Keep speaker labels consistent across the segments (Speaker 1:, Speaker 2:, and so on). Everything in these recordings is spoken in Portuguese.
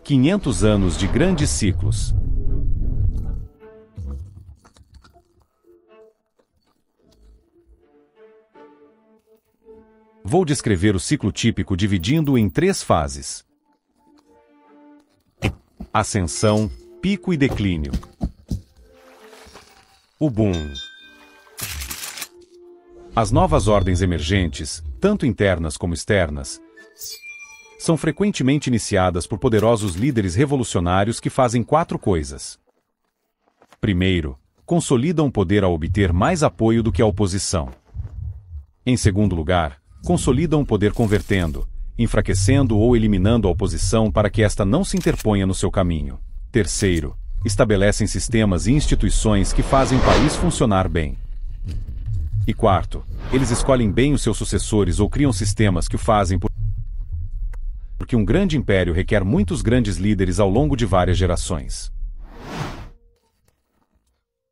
Speaker 1: 500 anos de grandes ciclos. Vou descrever o ciclo típico dividindo-o em 3 fases: ascensão, pico e declínio. O boom. As novas ordens emergentes, tanto internas como externas, são frequentemente iniciadas por poderosos líderes revolucionários que fazem 4 coisas. Primeiro, consolidam o poder ao obter mais apoio do que a oposição. Em segundo lugar, consolidam o poder convertendo, enfraquecendo ou eliminando a oposição para que esta não se interponha no seu caminho. Terceiro, estabelecem sistemas e instituições que fazem o país funcionar bem. E quarto, eles escolhem bem os seus sucessores ou criam sistemas que o fazem porque um grande império requer muitos grandes líderes ao longo de várias gerações.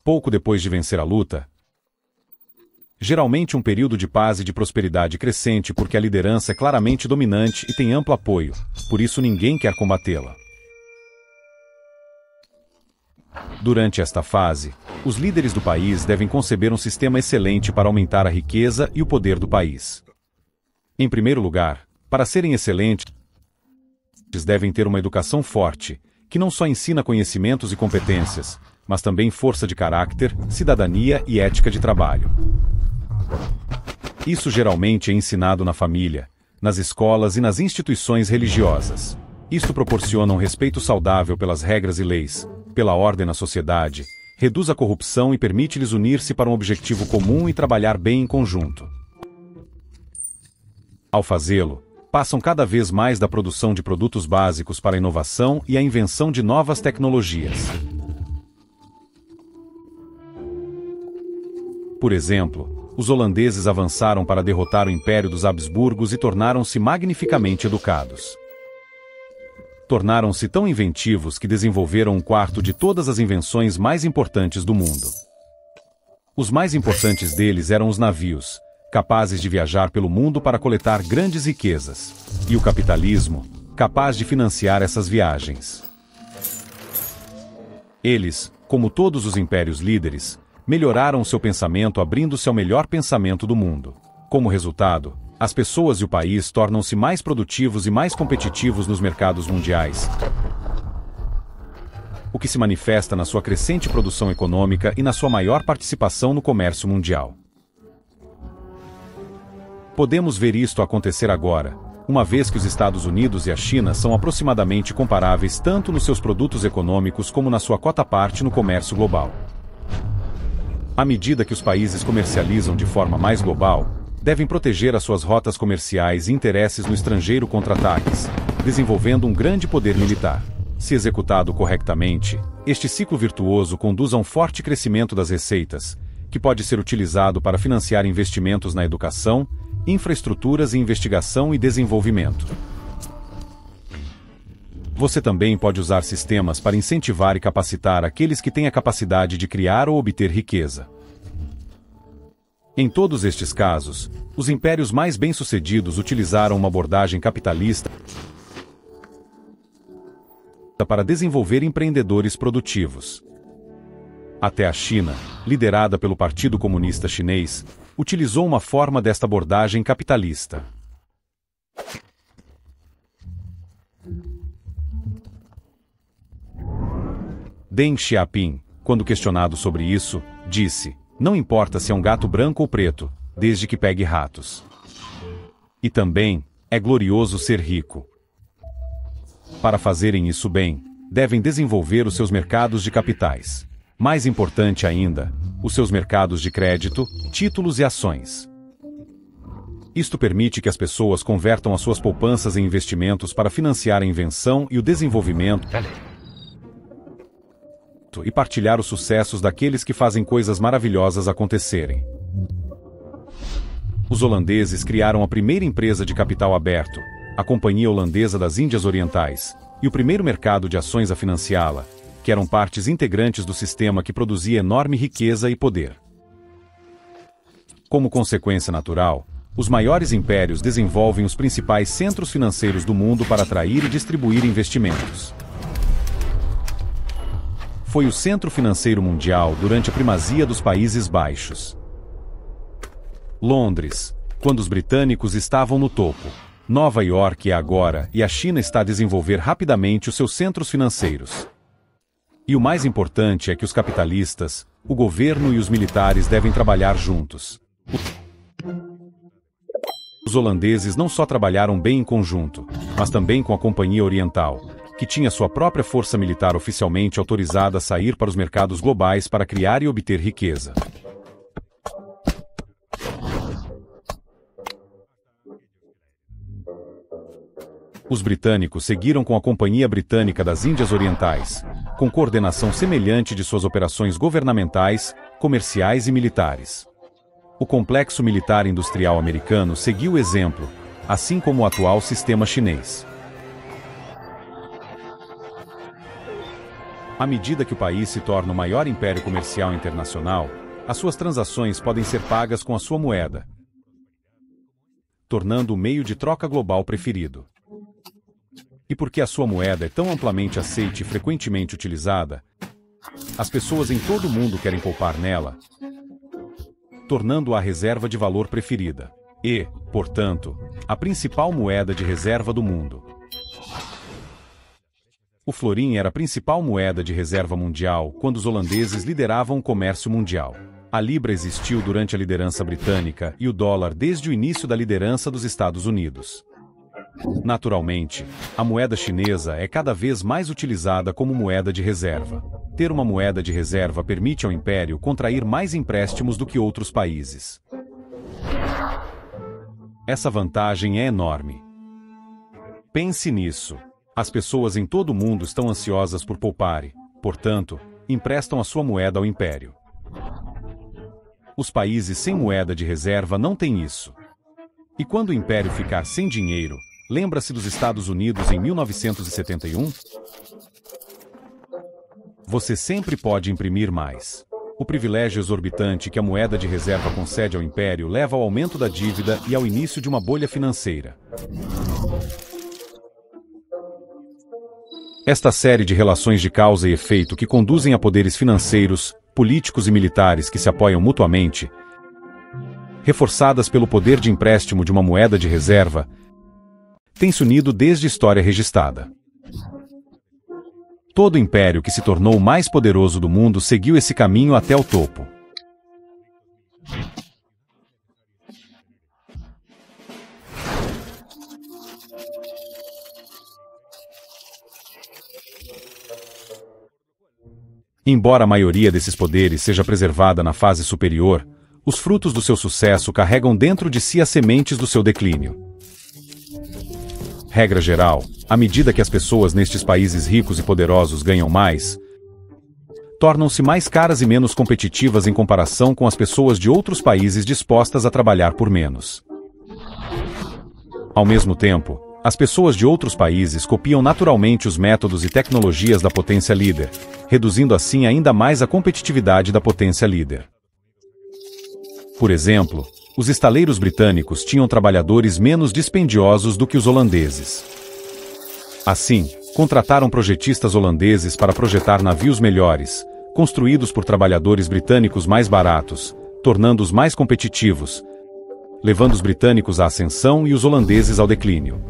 Speaker 1: Pouco depois de vencer a luta, geralmente um período de paz e de prosperidade crescente porque a liderança é claramente dominante e tem amplo apoio, por isso ninguém quer combatê-la. Durante esta fase, os líderes do país devem conceber um sistema excelente para aumentar a riqueza e o poder do país. Em primeiro lugar, para serem excelentes, devem ter uma educação forte, que não só ensina conhecimentos e competências, mas também força de caráter, cidadania e ética de trabalho. Isso geralmente é ensinado na família, nas escolas e nas instituições religiosas. Isto proporciona um respeito saudável pelas regras e leis, pela ordem na sociedade, reduz a corrupção e permite-lhes unir-se para um objetivo comum e trabalhar bem em conjunto. Ao fazê-lo, passam cada vez mais da produção de produtos básicos para a inovação e a invenção de novas tecnologias. Por exemplo, os holandeses avançaram para derrotar o Império dos Habsburgos e tornaram-se magnificamente educados. Tornaram-se tão inventivos que desenvolveram um quarto de todas as invenções mais importantes do mundo. Os mais importantes deles eram os navios, capazes de viajar pelo mundo para coletar grandes riquezas, e o capitalismo, capaz de financiar essas viagens. Eles, como todos os impérios líderes, melhoraram seu pensamento abrindo-se ao melhor pensamento do mundo. Como resultado, as pessoas e o país tornam-se mais produtivos e mais competitivos nos mercados mundiais, o que se manifesta na sua crescente produção econômica e na sua maior participação no comércio mundial. Podemos ver isto acontecer agora, uma vez que os Estados Unidos e a China são aproximadamente comparáveis tanto nos seus produtos econômicos como na sua quota-parte no comércio global. À medida que os países comercializam de forma mais global, devem proteger as suas rotas comerciais e interesses no estrangeiro contra ataques, desenvolvendo um grande poder militar. Se executado corretamente, este ciclo virtuoso conduz a um forte crescimento das receitas, que pode ser utilizado para financiar investimentos na educação, infraestruturas e investigação e desenvolvimento. Você também pode usar sistemas para incentivar e capacitar aqueles que têm a capacidade de criar ou obter riqueza. Em todos estes casos, os impérios mais bem-sucedidos utilizaram uma abordagem capitalista para desenvolver empreendedores produtivos. Até a China, liderada pelo Partido Comunista Chinês, utilizou uma forma desta abordagem capitalista. Deng Xiaoping, quando questionado sobre isso, disse: "Não importa se é um gato branco ou preto, desde que pegue ratos." E também, é glorioso ser rico. Para fazerem isso bem, devem desenvolver os seus mercados de capitais. Mais importante ainda, os seus mercados de crédito, títulos e ações. Isto permite que as pessoas convertam as suas poupanças em investimentos para financiar a invenção e o desenvolvimento e partilhar os sucessos daqueles que fazem coisas maravilhosas acontecerem. Os holandeses criaram a primeira empresa de capital aberto, a Companhia Holandesa das Índias Orientais, e o primeiro mercado de ações a financiá-la, que eram partes integrantes do sistema que produzia enorme riqueza e poder. Como consequência natural, Os maiores impérios desenvolvem os principais centros financeiros do mundo para atrair e distribuir investimentos. Foi o centro financeiro mundial durante a primazia dos Países Baixos. Londres, quando os britânicos estavam no topo. Nova York é agora, e a China está a desenvolver rapidamente os seus centros financeiros. E o mais importante é que os capitalistas, o governo e os militares devem trabalhar juntos. Os holandeses não só trabalharam bem em conjunto, mas também com a Companhia Oriental, que tinha sua própria força militar oficialmente autorizada a sair para os mercados globais para criar e obter riqueza. Os britânicos seguiram com a Companhia Britânica das Índias Orientais, com coordenação semelhante de suas operações governamentais, comerciais e militares. O complexo militar industrial americano seguiu o exemplo, assim como o atual sistema chinês. À medida que o país se torna o maior império comercial internacional, as suas transações podem ser pagas com a sua moeda, tornando o meio de troca global preferido. E porque a sua moeda é tão amplamente aceita e frequentemente utilizada, as pessoas em todo o mundo querem poupar nela, tornando-a a reserva de valor preferida e, portanto, a principal moeda de reserva do mundo. O florim era a principal moeda de reserva mundial quando os holandeses lideravam o comércio mundial. A libra existiu durante a liderança britânica e o dólar desde o início da liderança dos Estados Unidos. Naturalmente, a moeda chinesa é cada vez mais utilizada como moeda de reserva. Ter uma moeda de reserva permite ao império contrair mais empréstimos do que outros países. Essa vantagem é enorme. Pense nisso. As pessoas em todo o mundo estão ansiosas por poupar e, portanto, emprestam a sua moeda ao império. Os países sem moeda de reserva não têm isso. E quando o império ficar sem dinheiro, lembra-se dos Estados Unidos em 1971? Você sempre pode imprimir mais. O privilégio exorbitante que a moeda de reserva concede ao império leva ao aumento da dívida e ao início de uma bolha financeira. Esta série de relações de causa e efeito que conduzem a poderes financeiros, políticos e militares que se apoiam mutuamente, reforçadas pelo poder de empréstimo de uma moeda de reserva, tem se unido desde a história registrada. Todo império que se tornou o mais poderoso do mundo seguiu esse caminho até o topo. Embora a maioria desses poderes seja preservada na fase superior, os frutos do seu sucesso carregam dentro de si as sementes do seu declínio. Regra geral, à medida que as pessoas nestes países ricos e poderosos ganham mais, tornam-se mais caras e menos competitivas em comparação com as pessoas de outros países dispostas a trabalhar por menos. Ao mesmo tempo, as pessoas de outros países copiam naturalmente os métodos e tecnologias da potência líder, reduzindo assim ainda mais a competitividade da potência líder. Por exemplo, os estaleiros britânicos tinham trabalhadores menos dispendiosos do que os holandeses. Assim, contrataram projetistas holandeses para projetar navios melhores, construídos por trabalhadores britânicos mais baratos, tornando-os mais competitivos, levando os britânicos à ascensão e os holandeses ao declínio.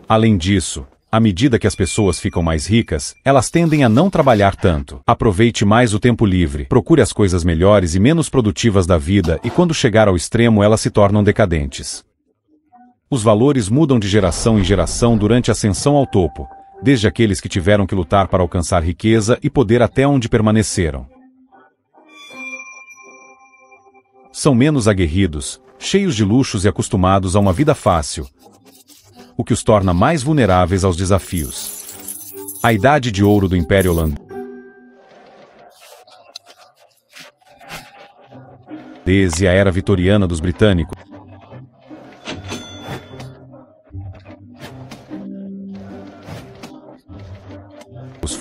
Speaker 1: Além disso, à medida que as pessoas ficam mais ricas, elas tendem a não trabalhar tanto. Aproveite mais o tempo livre, procure as coisas melhores e menos produtivas da vida e quando chegar ao extremo elas se tornam decadentes. Os valores mudam de geração em geração durante a ascensão ao topo, desde aqueles que tiveram que lutar para alcançar riqueza e poder até onde permaneceram. São menos aguerridos, cheios de luxos e acostumados a uma vida fácil, o que os torna mais vulneráveis aos desafios. A Idade de Ouro do Império Holandês e a Era Vitoriana dos Britânicos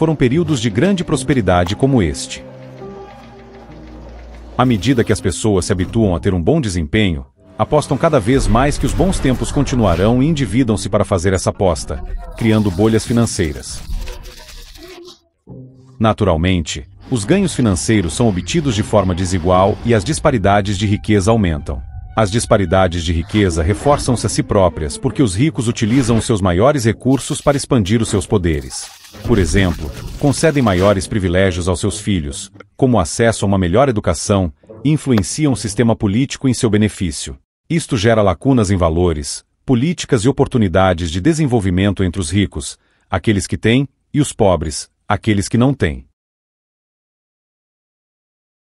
Speaker 1: foram períodos de grande prosperidade como este. À medida que as pessoas se habituam a ter um bom desempenho, apostam cada vez mais que os bons tempos continuarão e endividam-se para fazer essa aposta, criando bolhas financeiras. Naturalmente, os ganhos financeiros são obtidos de forma desigual e as disparidades de riqueza aumentam. As disparidades de riqueza reforçam-se a si próprias porque os ricos utilizam os seus maiores recursos para expandir os seus poderes. Por exemplo, concedem maiores privilégios aos seus filhos, como o acesso a uma melhor educação, e influenciam o sistema político em seu benefício. Isto gera lacunas em valores, políticas e oportunidades de desenvolvimento entre os ricos, aqueles que têm, e os pobres, aqueles que não têm.